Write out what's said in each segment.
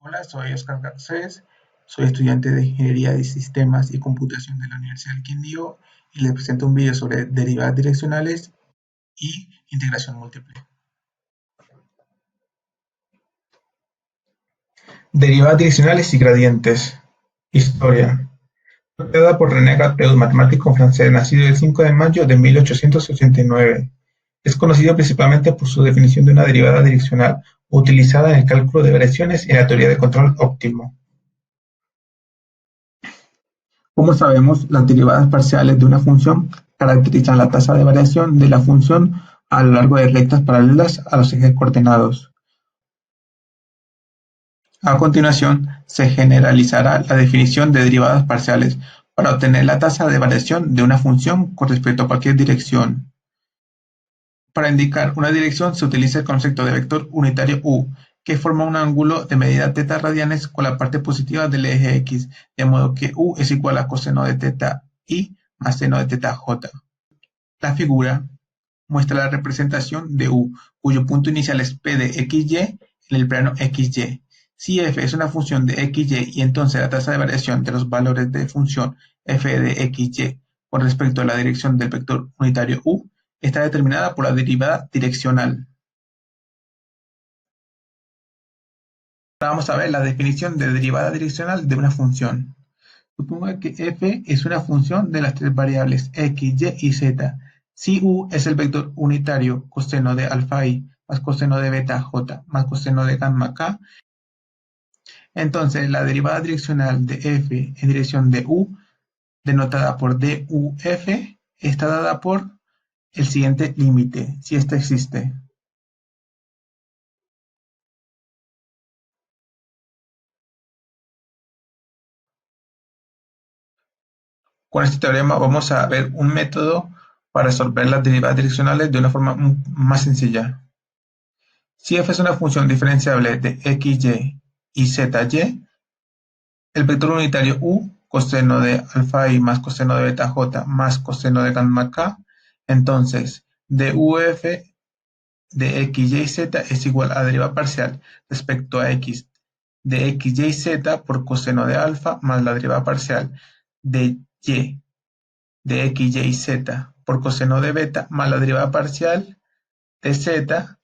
Hola, soy Oscar Garcés, soy estudiante de Ingeniería de Sistemas y Computación de la Universidad del Quindío y les presento un video sobre derivadas direccionales y integración múltiple. Derivadas direccionales y gradientes. Historia. Fue creada por René Gapeux, matemático francés, nacido el 5 de mayo de 1889. Es conocido principalmente por su definición de una derivada direccional utilizada en el cálculo de variaciones y en la teoría de control óptimo. Como sabemos, las derivadas parciales de una función caracterizan la tasa de variación de la función a lo largo de rectas paralelas a los ejes coordenados. A continuación, se generalizará la definición de derivadas parciales para obtener la tasa de variación de una función con respecto a cualquier dirección. Para indicar una dirección se utiliza el concepto de vector unitario u, que forma un ángulo de medida θ radianes con la parte positiva del eje x, de modo que u es igual a coseno de θ i más seno de θ j. La figura muestra la representación de u, cuyo punto inicial es P de xy en el plano xy. Si f es una función de xy y entonces la tasa de variación de los valores de función f de xy con respecto a la dirección del vector unitario u está determinada por la derivada direccional. Ahora vamos a ver la definición de derivada direccional de una función. Suponga que f es una función de las tres variables x, y y z. Si u es el vector unitario coseno de alfa i más coseno de beta j más coseno de gamma k, entonces la derivada direccional de f en dirección de u, denotada por duf, está dada por el siguiente límite, si éste existe. Con este teorema vamos a ver un método para resolver las derivadas direccionales de una forma más sencilla. Si f es una función diferenciable de xy y zy, el vector unitario u, coseno de alfa i más coseno de beta j más coseno de gamma k, entonces duf de x, y, z es igual a derivada parcial respecto a x de x, y, z por coseno de alfa más la derivada parcial de y de x, y, z por coseno de beta más la derivada parcial de z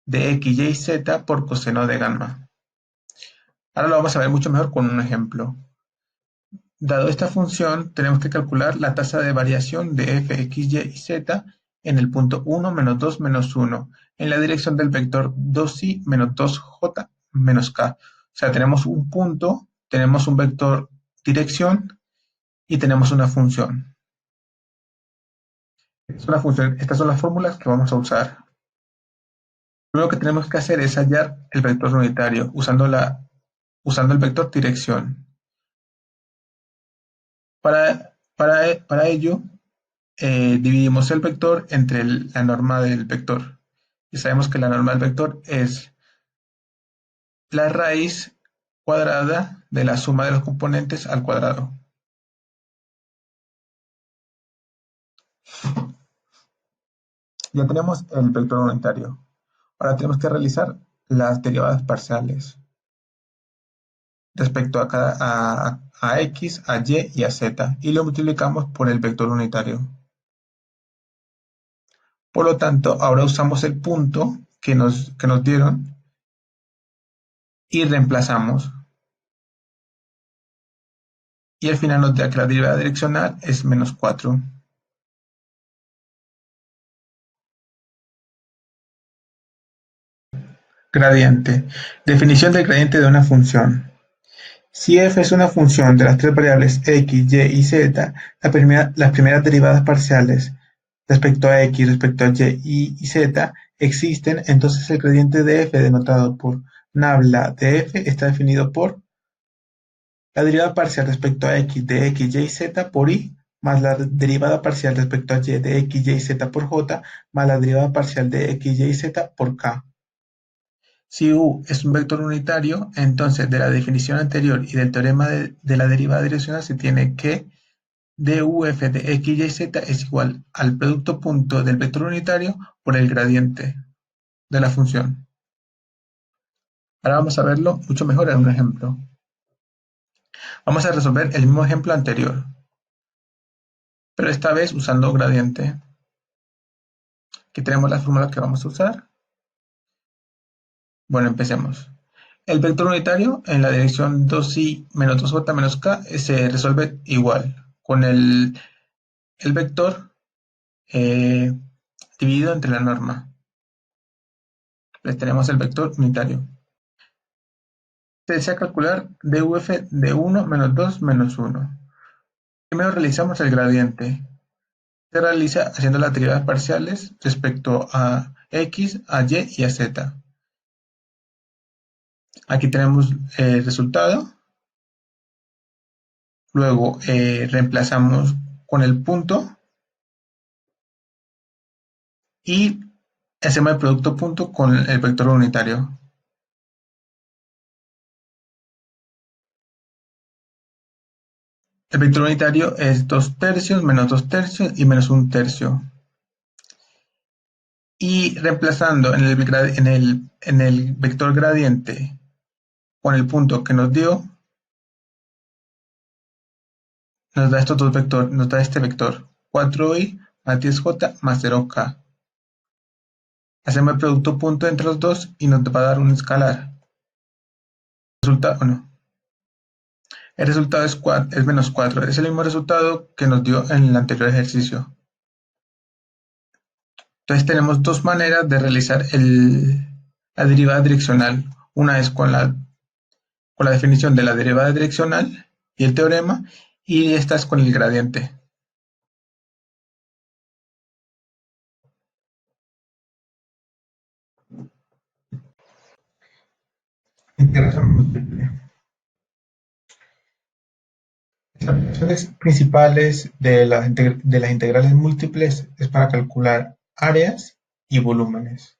de x, y, z por coseno de gamma. Ahora lo vamos a ver mucho mejor con un ejemplo. Dado esta función, tenemos que calcular la tasa de variación de f, x, y, z en el punto 1, menos 2, menos 1, en la dirección del vector 2i menos 2j menos k. O sea, tenemos un punto, tenemos un vector dirección y tenemos una función. Estas son las fórmulas que vamos a usar. Lo primero que tenemos que hacer es hallar el vector unitario usando el vector dirección. Para ello, dividimos el vector entre la norma del vector. Y sabemos que la norma del vector es la raíz cuadrada de la suma de los componentes al cuadrado. Ya tenemos el vector unitario. Ahora tenemos que realizar las derivadas parciales respecto a x, a y y a z, y lo multiplicamos por el vector unitario. Por lo tanto, ahora usamos el punto que nos dieron y reemplazamos. Y al final nos da que la derivada direccional es menos 4. Gradiente. Definición del gradiente de una función. Si f es una función de las tres variables x, y y z, las primeras derivadas parciales respecto a x, respecto a y z existen, entonces el gradiente de f denotado por nabla de f está definido por la derivada parcial respecto a x de x, y, z por i más la derivada parcial respecto a y de x, y, z por j más la derivada parcial de x, y, z por k. Si u es un vector unitario, entonces de la definición anterior y del teorema de la derivada direccional se tiene que duf de x, y, z es igual al producto punto del vector unitario por el gradiente de la función. Ahora vamos a verlo mucho mejor en un ejemplo. Vamos a resolver el mismo ejemplo anterior, pero esta vez usando gradiente. Aquí tenemos la fórmula que vamos a usar. Bueno, empecemos. El vector unitario en la dirección 2i menos 2j menos k se resuelve igual, con el vector eh, dividido entre la norma. Les tenemos el vector unitario. Se desea calcular duf de 1 menos 2 menos 1. Primero realizamos el gradiente. Se realiza haciendo las derivadas parciales respecto a x, a y y a z. Aquí tenemos el resultado. Luego reemplazamos con el punto y hacemos el producto punto con el vector unitario. El vector unitario es 2 tercios menos 2 tercios y menos 1 tercio. Y reemplazando en el vector gradiente con el punto que nos dio, nos da estos dos vectores, nos da este vector 4i más 10j más 0k. Hacemos el producto punto entre los dos y nos va a dar un escalar. No. El resultado es menos 4. Es el mismo resultado que nos dio en el anterior ejercicio. Entonces tenemos dos maneras de realizar la derivada direccional. Una es con la definición de la derivada direccional y el teorema, y esta es con el gradiente. Integración múltiple. Las aplicaciones principales de las integrales múltiples es para calcular áreas y volúmenes.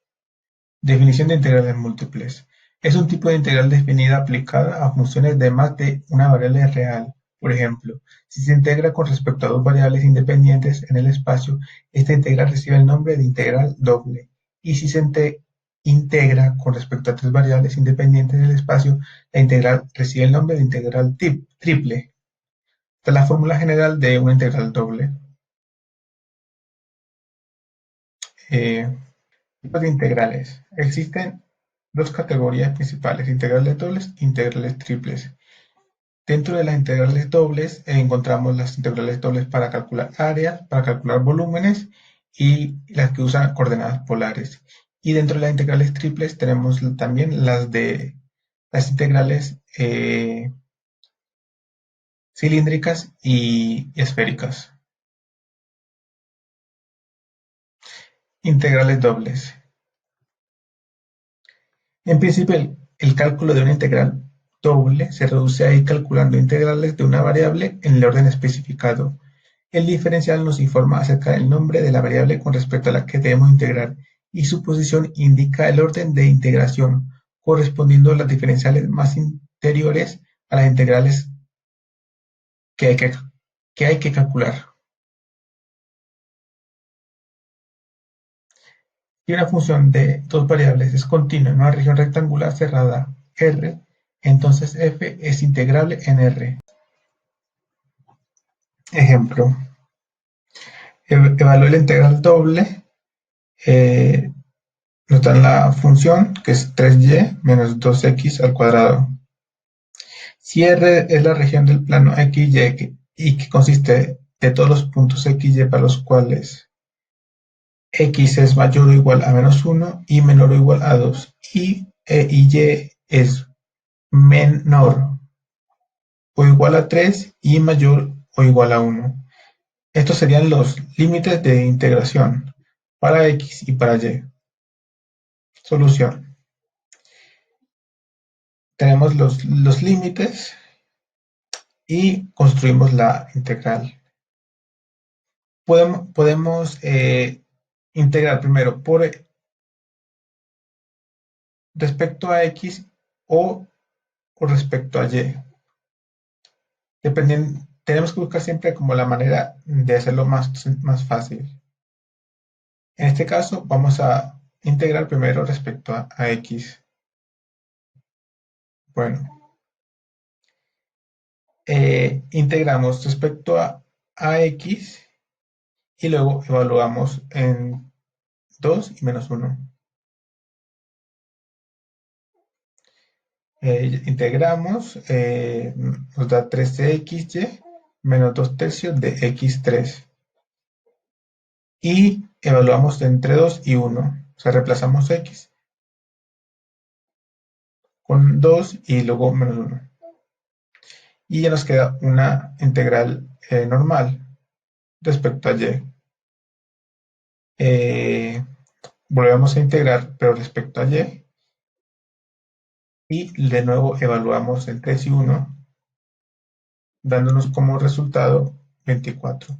Definición de integrales múltiples. Es un tipo de integral definida aplicada a funciones de más de una variable real. Por ejemplo, si se integra con respecto a dos variables independientes en el espacio, esta integral recibe el nombre de integral doble. Y si se integra con respecto a tres variables independientes en el espacio, la integral recibe el nombre de integral triple. Esta es la fórmula general de una integral doble. Eh, Tipos de integrales. Existen dos categorías principales: integrales dobles e integrales triples. Dentro de las integrales dobles encontramos las integrales dobles para calcular áreas, para calcular volúmenes y las que usan coordenadas polares. Y dentro de las integrales triples tenemos también las integrales cilíndricas y esféricas. Integrales dobles. En principio, el cálculo de una integral doble se reduce a ir calculando integrales de una variable en el orden especificado. El diferencial nos informa acerca del nombre de la variable con respecto a la que debemos integrar, y su posición indica el orden de integración, correspondiendo a las diferenciales más interiores a las integrales que hay que calcular. Si una función de dos variables es continua en una región rectangular cerrada R, entonces f es integrable en R. Ejemplo: evalúe la integral doble. Nos dan la función que es 3y menos 2x al cuadrado. Si R es la región del plano XY y que consiste de todos los puntos XY para los cuales X es mayor o igual a menos 1 y menor o igual a 2, y Y es menor o igual a 3 y mayor o igual a 1. Estos serían los límites de integración para X y para Y. Solución. Tenemos los límites y construimos la integral. Podemos integrar primero por respecto a X o respecto a Y. Tenemos que buscar siempre como la manera de hacerlo más fácil. En este caso vamos a integrar primero respecto a X. Bueno, integramos respecto a x y luego evaluamos en 2 y menos 1. Integramos, nos da 13xy menos 2 tercios de x3. Y evaluamos entre 2 y 1. O sea, reemplazamos x con 2 y luego menos 1. Y ya nos queda una integral normal respecto a y. Eh, Volvemos a integrar, pero respecto a y de nuevo evaluamos en 3 y 1, dándonos como resultado 24.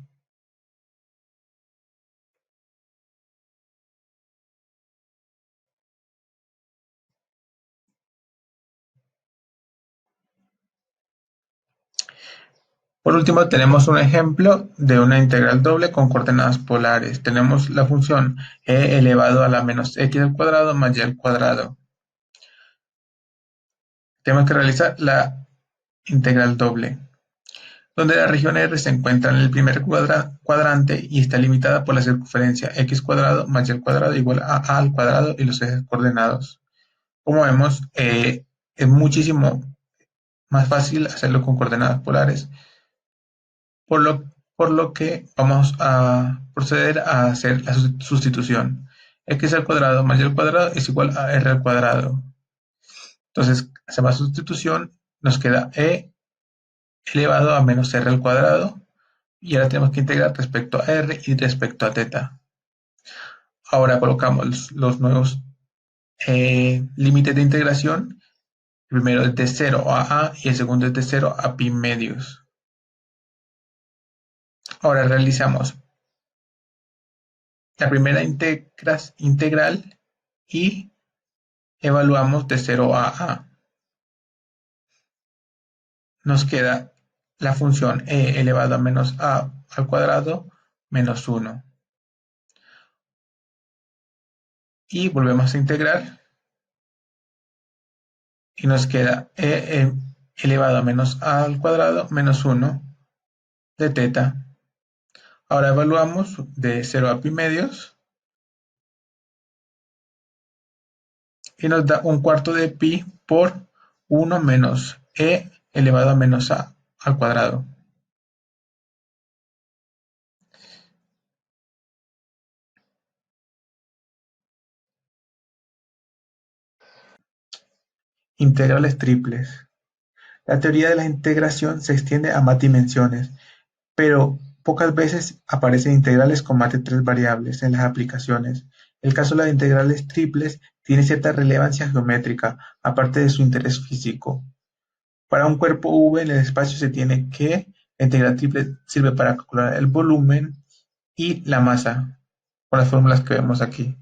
Por último, tenemos un ejemplo de una integral doble con coordenadas polares. Tenemos la función e elevado a la menos x al cuadrado más y al cuadrado. Tenemos que realizar la integral doble, donde la región R se encuentra en el primer cuadrante y está limitada por la circunferencia x cuadrado más y al cuadrado igual a al cuadrado y los ejes coordenados. Como vemos, es muchísimo más fácil hacerlo con coordenadas polares, por lo, por lo que vamos a proceder a hacer la sustitución. X al cuadrado más y al cuadrado es igual a R al cuadrado. Entonces, hacemos la sustitución, nos queda E elevado a menos R al cuadrado, y ahora tenemos que integrar respecto a R y respecto a θ. Ahora colocamos los nuevos límites de integración. El primero es de 0 a y el segundo es de 0 a pi medios. Ahora realizamos la primera integral y evaluamos de 0 a. Nos queda la función e elevado a menos a al cuadrado menos 1. Y volvemos a integrar y nos queda elevado a menos a al cuadrado menos 1 de θ. Ahora evaluamos de 0 a pi medios y nos da un cuarto de pi por 1 menos e elevado a menos a al cuadrado. Integrales triples. La teoría de la integración se extiende a más dimensiones, pero pocas veces aparecen integrales con más de 3 variables en las aplicaciones. El caso de las integrales triples tiene cierta relevancia geométrica, aparte de su interés físico. Para un cuerpo V en el espacio se tiene que la integral triple sirve para calcular el volumen y la masa, con las fórmulas que vemos aquí.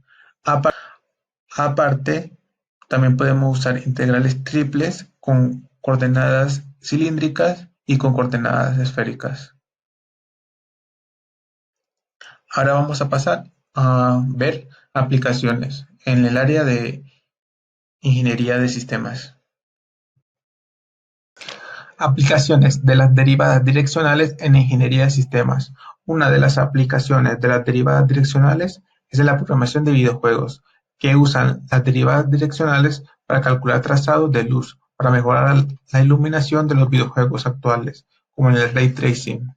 Aparte, también podemos usar integrales triples con coordenadas cilíndricas y con coordenadas esféricas. Ahora vamos a pasar a ver aplicaciones en el área de ingeniería de sistemas. Aplicaciones de las derivadas direccionales en ingeniería de sistemas. Una de las aplicaciones de las derivadas direccionales es en la programación de videojuegos, que usan las derivadas direccionales para calcular trazados de luz, para mejorar la iluminación de los videojuegos actuales, como en el ray tracing.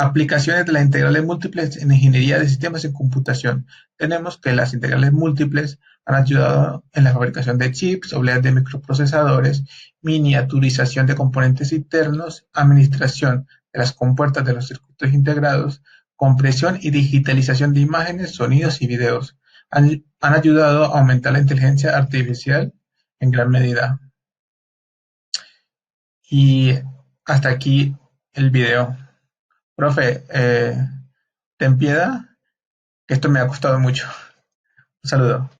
Aplicaciones de las integrales múltiples en ingeniería de sistemas en computación. Tenemos que las integrales múltiples han ayudado en la fabricación de chips, obleas de microprocesadores, miniaturización de componentes internos, administración de las compuertas de los circuitos integrados, compresión y digitalización de imágenes, sonidos y videos. Han ayudado a aumentar la inteligencia artificial en gran medida. Y hasta aquí el video. Profe, ten piedad, que esto me ha costado mucho. Un saludo.